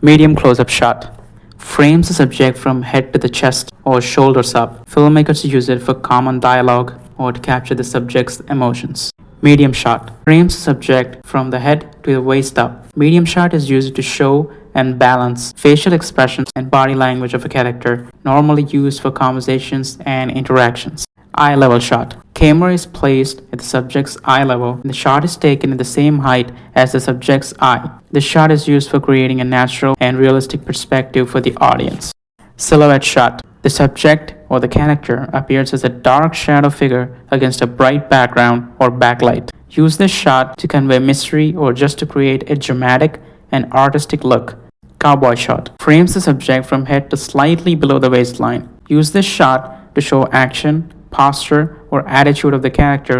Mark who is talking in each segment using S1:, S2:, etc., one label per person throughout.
S1: Medium close-up shot frames the subject from head to the chest or shoulders up. Filmmakers use it for common dialogue or to capture the subject's emotions. Medium shot frames the subject from the head to the waist up. Medium shot is used to show and balance facial expressions and body language of a character, normally used for conversations and interactions. Eye level shot. Camera is placed at the subject's eye level and the shot is taken at the same height as the subject's eye. This shot is used for creating a natural and realistic perspective for the audience. Silhouette shot. The subject or the character appears as a dark shadow figure against a bright background or backlight. Use this shot to convey mystery or just to create a dramatic and artistic look. Cowboy shot frames the subject from head to slightly below the waistline. Use this shot to show action, posture, or attitude of the character.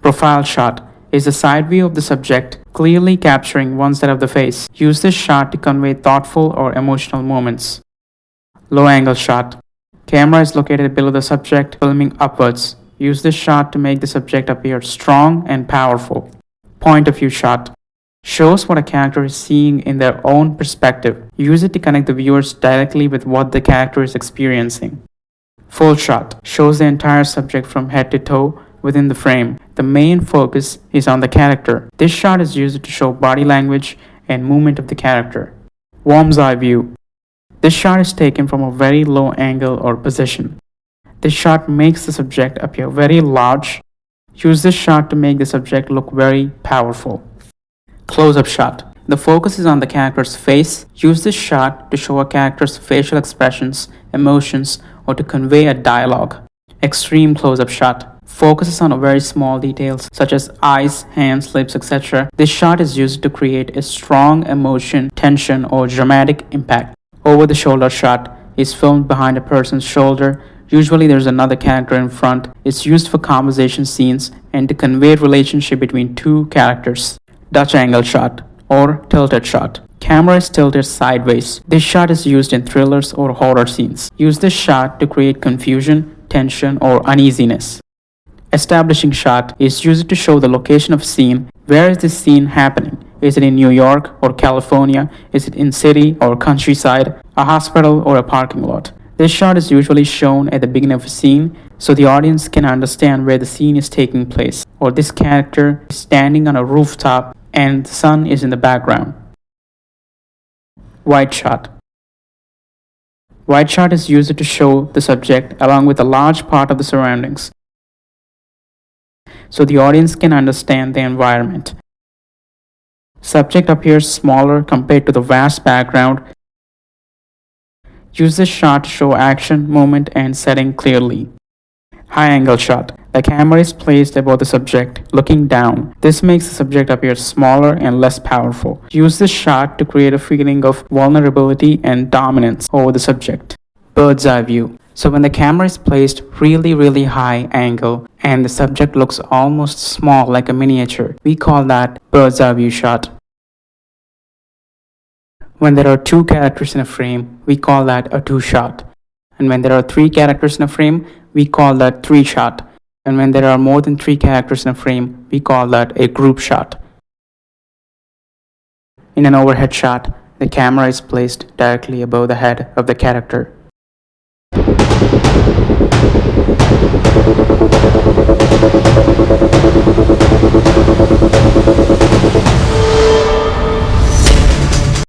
S1: Profile shot is the side view of the subject, clearly capturing one side of the face. Use this shot to convey thoughtful or emotional moments. Low angle shot. Camera is located below the subject, filming upwards. Use this shot to make the subject appear strong and powerful. Point of view shot shows what a character is seeing in their own perspective. Use it to connect the viewers directly with what the character is experiencing. Full shot shows the entire subject from head to toe within the frame. The main focus is on the character. This shot is used to show body language and movement of the character. Worm's eye view. This shot is taken from a very low angle or position. This shot makes the subject appear very large. Use this shot to make the subject look very powerful. Close-up shot. The focus is on the character's face. Use this shot to show a character's facial expressions, emotions, or to convey a dialogue. Extreme close-up shot focuses on very small details such as eyes, hands, lips, etc. This shot is used to create a strong emotion, tension, or dramatic impact. Over-the-shoulder shot is filmed behind a person's shoulder. Usually there's another character in front. It's used for conversation scenes and to convey relationship between two characters. Dutch angle shot or tilted shot. Camera is tilted sideways. This shot is used in thrillers or horror scenes. Use this shot to create confusion, tension, or uneasiness. Establishing shot is used to show the location of scene. Where is this scene happening? Is it in New York or California? Is it in city or countryside, a hospital or a parking lot? This shot is usually shown at the beginning of a scene so the audience can understand where the scene is taking place. Or this character is standing on a rooftop and the sun is in the background. Wide shot. Wide shot is used to show the subject along with a large part of the surroundings so the audience can understand the environment. Subject appears smaller compared to the vast background. Use this shot to show action, movement, and setting clearly. High angle shot. The camera is placed above the subject, looking down. This makes the subject appear smaller and less powerful. Use this shot to create a feeling of vulnerability and dominance over the subject. Bird's eye view. So when the camera is placed really high angle and the subject looks almost small like a miniature, we call that bird's eye view shot. When there are two characters in a frame, we call that a two shot. And when there are three characters in a frame, we call that three shot. And when there are more than three characters in a frame, we call that a group shot. In an overhead shot, the camera is placed directly above the head of the character.